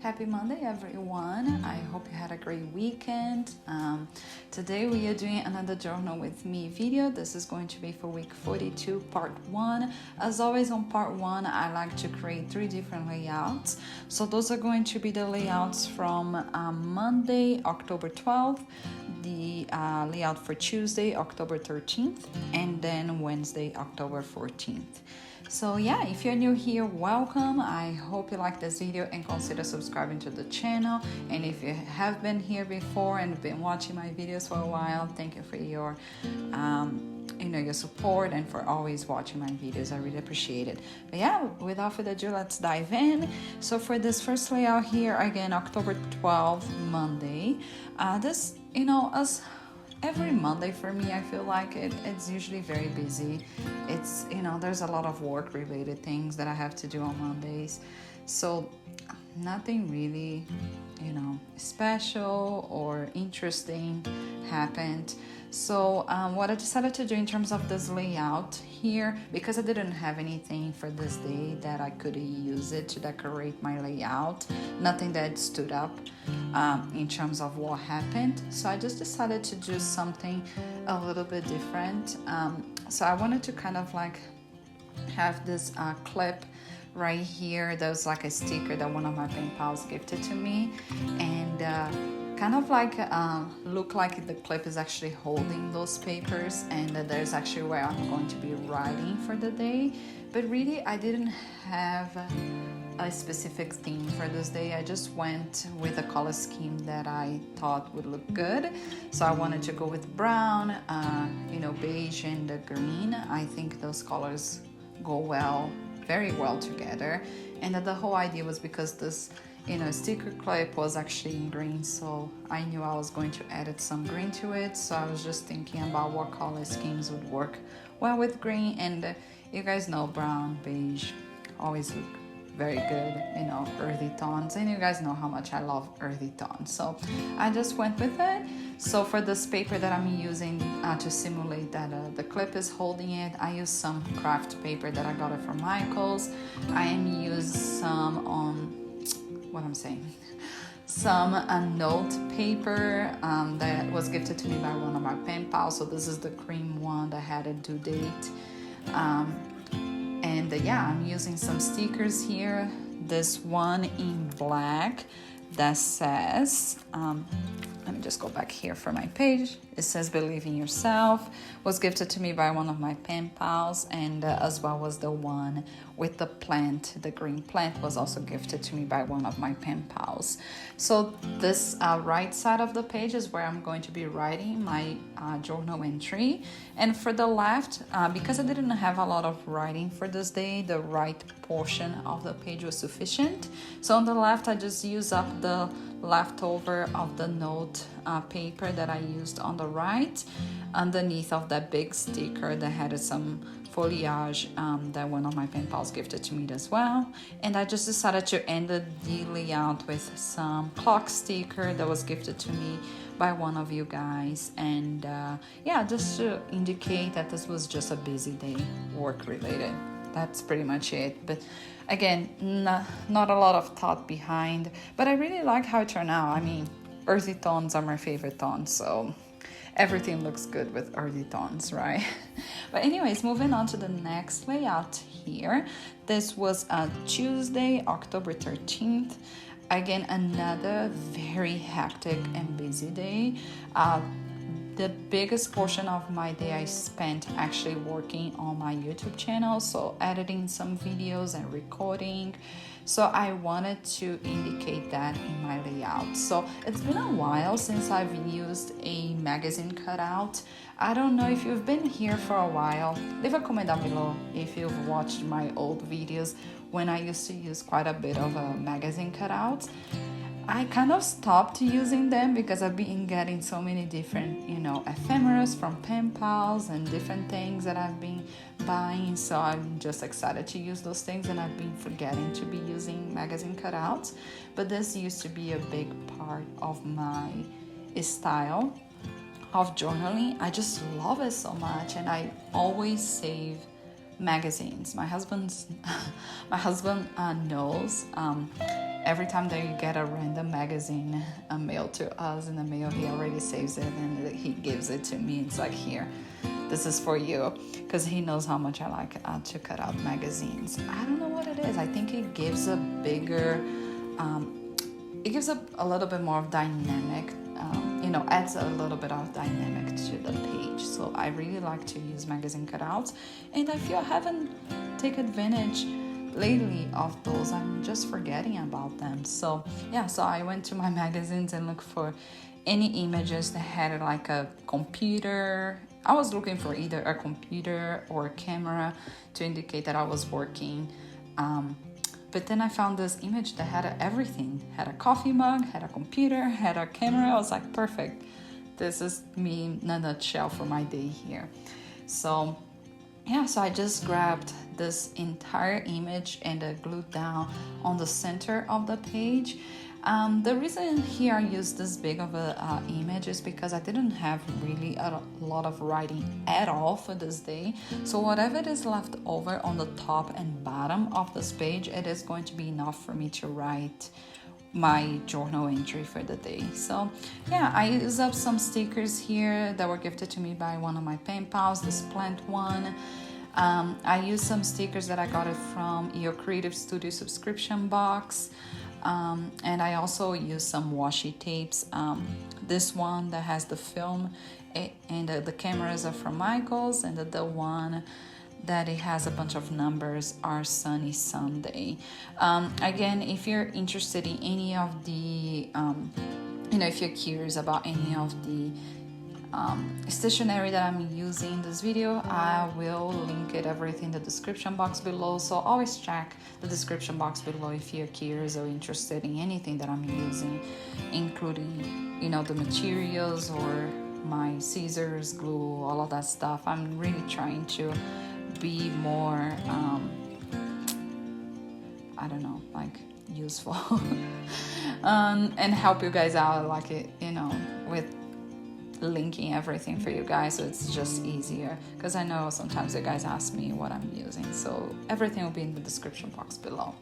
Happy Monday, everyone. I hope you had a great weekend. Today we are doing another journal with me video. This is going to be for week 42, part 1. As always, on part 1, I like to create 3 different layouts. So those are going to be the layouts from Monday, October 12th, the layout for Tuesday, October 13th, and then Wednesday, October 14th. So yeah, if you're new here, welcome. I hope you like this video and consider subscribing to the channel. And if you have been here before and been watching my videos for a while, thank you for your your support and for always watching my videos. I really appreciate it. But yeah, without further ado, let's dive in. So for this first layout here, again, October 12th, Monday. As every Monday for me, I feel like it's usually very busy. It's, there's a lot of work related things that I have to do on Mondays. So nothing really, special or interesting happened. So what I decided to do in terms of this layout here, because I didn't have anything for this day that I could use it to decorate my layout, nothing that stood up in terms of what happened. So I just decided to do something a little bit different. So I wanted to kind of like have this clip right here. That was like a sticker that one of my pen pals gifted to me, and kind of like look like the clip is actually holding those papers, and there's actually where I'm going to be writing for the day. But really, I didn't have a specific theme for this day. I just went with a color scheme that I thought would look good. So I wanted to go with brown, beige and the green. I think those colors go very well together. And the whole idea was because this sticker clip was actually in green, so I knew I was going to add some green to it. So I was just thinking about what color schemes would work well with green. And you guys know brown, beige always look very good, earthy tones, and you guys know how much I love earthy tones, so I just went with it. So for this paper that I'm using to simulate that the clip is holding it, I use some craft paper that I got it from Michael's. I am using some some note paper that was gifted to me by one of my pen pals. So this is the cream one that had a due date. I'm using some stickers here. This one in black that says, let me just go back here for my page. It says "Believe in Yourself." Was gifted to me by one of my pen pals, and as well was the one with the plant. The green plant was also gifted to me by one of my pen pals. So this right side of the page is where I'm going to be writing my journal entry. And for the left, because I didn't have a lot of writing for this day, the right portion of the page was sufficient. So on the left, I just use up the leftover of the note paper that I used on the right, underneath of that big sticker that had some foliage that one of my pen pals gifted to me as well. And I just decided to end the layout with some clock sticker that was gifted to me by one of you guys, and just to indicate that this was just a busy day, work related. That's pretty much it. But again, not a lot of thought behind, but I really like how it turned out. I mean, earthy tones are my favorite tones, so everything looks good with earthy tones, right? But anyways, moving on to the next layout here. This was Tuesday, October 13th. Again, another very hectic and busy day. The biggest portion of my day I spent actually working on my YouTube channel, so editing some videos and recording. So I wanted to indicate that in my layout. So it's been a while since I've used a magazine cutout. I don't know if you've been here for a while. Leave a comment down below if you've watched my old videos when I used to use quite a bit of magazine cutouts. I kind of stopped using them because I've been getting so many different, ephemeras from pen pals and different things that I've been buying. So I'm just excited to use those things, and I've been forgetting to be using magazine cutouts. But this used to be a big part of my style of journaling. I just love it so much, and I always save magazines. My husband knows every time that you get a random magazine mailed to us in the mail, he already saves it and he gives it to me. It's like, here, this is for you, because he knows how much I like to cut out magazines. I don't know what it is. I think it gives a bigger, it gives a little bit more of dynamic, adds a little bit of dynamic to the page. So I really like to use magazine cutouts, and I feel I haven't taken advantage lately of those. I'm just forgetting about them. So yeah, so I went to my magazines and looked for any images that had like a computer. I was looking for either a computer or a camera to indicate that I was working. But then I found this image that had everything. Had a coffee mug, had a computer, had a camera. I was like, perfect. This is me in a nutshell for my day here. So yeah, so I just grabbed this entire image and glued down on the center of the page. The reason here I used this big of a image is because I didn't have really a lot of writing at all for this day. So whatever is left over on the top and bottom of this page, it is going to be enough for me to write my journal entry for the day. So yeah, I used up some stickers here that were gifted to me by one of my pen pals, this plant one. I used some stickers that I got it from Your Creative Studio subscription box. And I also use some washi tapes. This one that has the film and the cameras are from Michaels, and the one that it has a bunch of numbers are Sunny Sunday. Again, if you're interested in any of the, if you're curious about any of the stationery that I'm using in this video, I will link everything in the description box below. So always check the description box below if you're curious or interested in anything that I'm using, including the materials or my scissors, glue, all of that stuff. I'm really trying to be more useful and help you guys out, with linking everything for you guys, so it's just easier, because I know sometimes you guys ask me what I'm using. So everything will be in the description box below.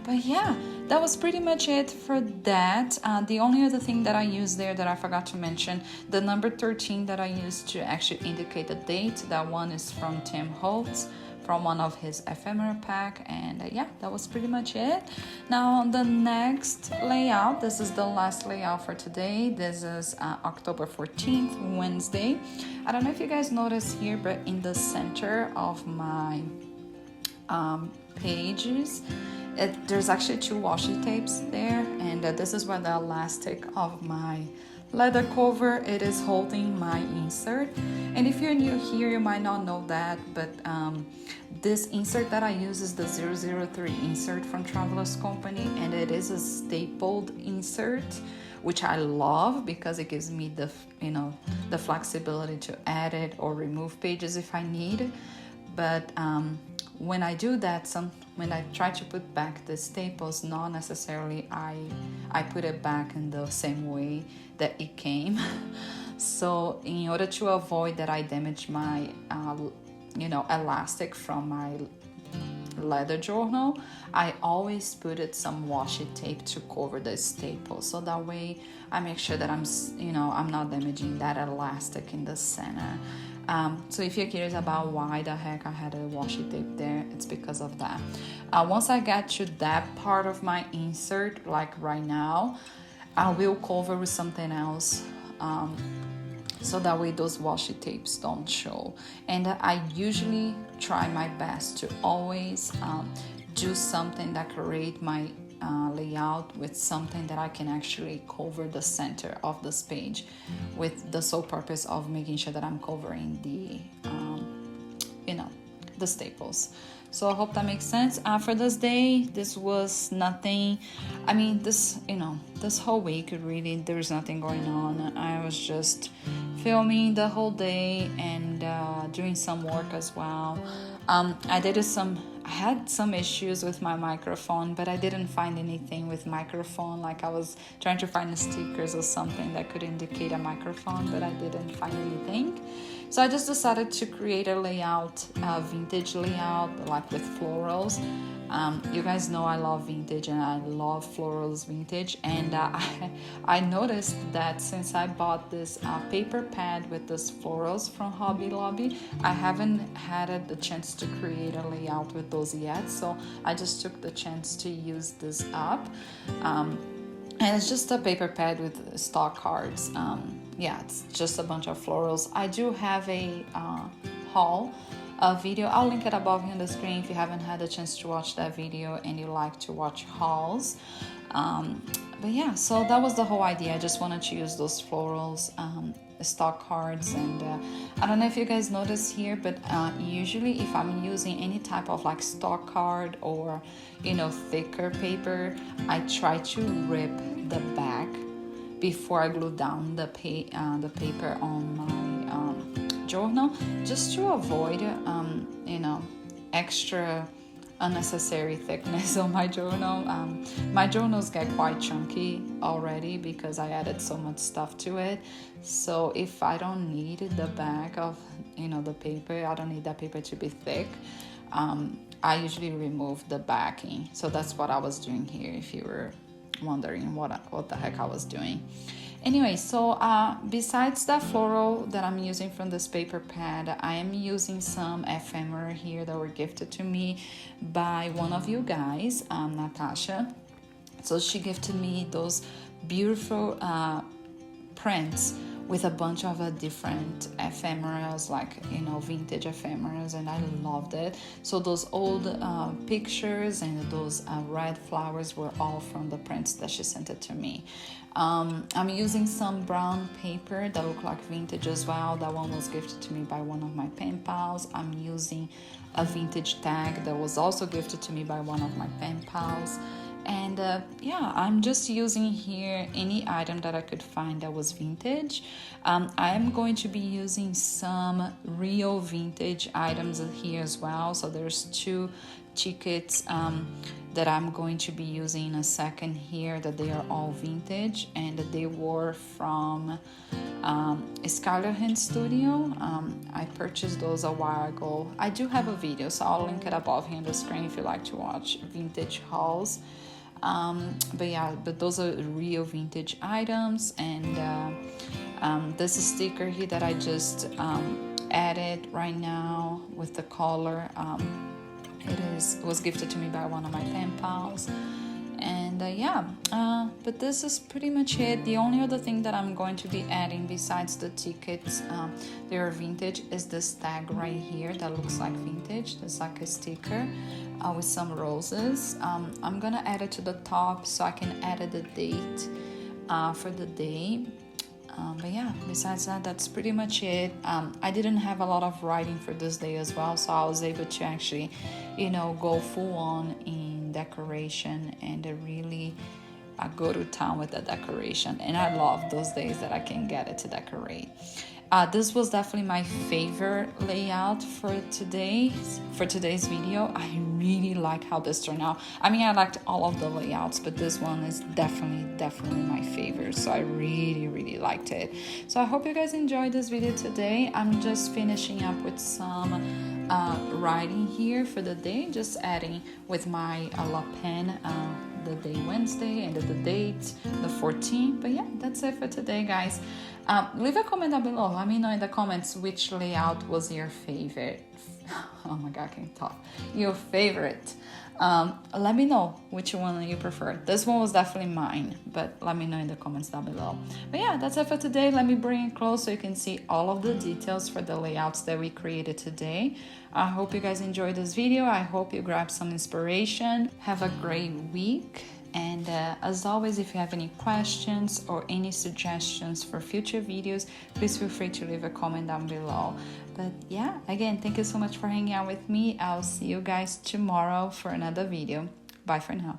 But yeah, that was pretty much it for that. The only other thing that I used there that I forgot to mention, the number 13 that I used to actually indicate the date, that one is from Tim Holtz, from one of his ephemera pack. And yeah, that was pretty much it. Now on the next layout, this is the last layout for today. This is October 14th, Wednesday. I don't know if you guys notice here, but in the center of my pages, there's actually 2 washi tapes there, and this is where the elastic of my leather cover, it is holding my insert. And if you're new here, you might not know that, but this insert that I use is the 003 insert from Traveler's Company, and it is a stapled insert, which I love because it gives me the flexibility to edit or remove pages if I need. But when I do that, when I try to put back the staples, not necessarily I put it back in the same way that it came. So in order to avoid that I damage my elastic from my leather journal, I always put some washi tape to cover the staple, so that way I make sure that I'm not damaging that elastic in the center. So if you're curious about why the heck I had a washi tape there, it's because of that. Once I get to that part of my insert, like right now, I will cover with something else, so that way those washi tapes don't show. And I usually try my best to always do something that create my layout with something that I can actually cover the center of this page, with the sole purpose of making sure that I'm covering the staples. So I hope that makes sense. For this day, this was nothing. I mean, this whole week, really, there's nothing going on. I was just filming the whole day and doing some work as well. I had some issues with my microphone, but I didn't find anything with microphone. Like I was trying to find stickers or something that could indicate a microphone, but I didn't find anything. So I just decided to create a layout, a vintage layout, like with florals. You guys know I love vintage and I love florals vintage, and I noticed that since I bought this paper pad with this florals from Hobby Lobby, I haven't had the chance to create a layout with those yet, so I just took the chance to use this up. And it's just a paper pad with stock cards. Yeah, it's just a bunch of florals. I do have a haul video. I'll link it above here on the screen if you haven't had a chance to watch that video and you like to watch hauls. But yeah, so that was the whole idea. I just wanted to use those florals, stock cards, and I don't know if you guys notice here, but usually if I'm using any type of like stock card or thicker paper, I try to rip the back before I glue down the paper on my journal, just to avoid extra unnecessary thickness on my journal. My journals get quite chunky already because I added so much stuff to it. So if I don't need the back of the paper, I don't need that paper to be thick, I usually remove the backing. So that's what I was doing here, if you were wondering what the heck I was doing. Anyway, so besides that floral that I'm using from this paper pad, I am using some ephemera here that were gifted to me by one of you guys, Natasha. So she gifted me those beautiful prints with a bunch of different ephemeras, like vintage ephemeras, and I loved it. So those old pictures and those red flowers were all from the prints that she sent it to me. I'm using some brown paper that look like vintage as well. That one was gifted to me by one of my pen pals. I'm using a vintage tag that was also gifted to me by one of my pen pals. And yeah, I'm just using here any item that I could find that was vintage. I am going to be using some real vintage items here as well. So there's 2 tickets that I'm going to be using in a second here, that they are all vintage, and they were from Skylar Studio. I purchased those a while ago. I do have a video, so I'll link it above here on the screen if you like to watch vintage hauls. But those are real vintage items, and this sticker here that I just added right now with the collar, it was gifted to me by one of my pen pals. And but this is pretty much it. The only other thing that I'm going to be adding besides the tickets, they are vintage, is this tag right here that looks like vintage. It's like a sticker with some roses. I'm gonna add it to the top so I can add the date for the day. But yeah, besides that, that's pretty much it. I didn't have a lot of writing for this day as well, so I was able to actually, go full on in decoration and really go to town with the decoration. And I love those days that I can get it to decorate. This was definitely my favorite layout for today's video. I really like how this turned out. I mean, I liked all of the layouts, but this one is definitely my favorite. So I really liked it. So I hope you guys enjoyed this video today. I'm just finishing up with some writing here for the day, just adding with my La Pen the day Wednesday and the date, the 14th. But yeah, that's it for today, guys. Leave a comment down below. Let me know in the comments which layout was your favorite. Oh my god, I can't talk. Your favorite. Let me know which one you prefer. This one was definitely mine, but let me know in the comments down below. But yeah, that's it for today. Let me bring it close so you can see all of the details for the layouts that we created today. I hope you guys enjoyed this video. I hope you grabbed some inspiration. Have a great week. And as always, if you have any questions or any suggestions for future videos, please feel free to leave a comment down below. But yeah, again, thank you so much for hanging out with me. I'll see you guys tomorrow for another video. Bye for now.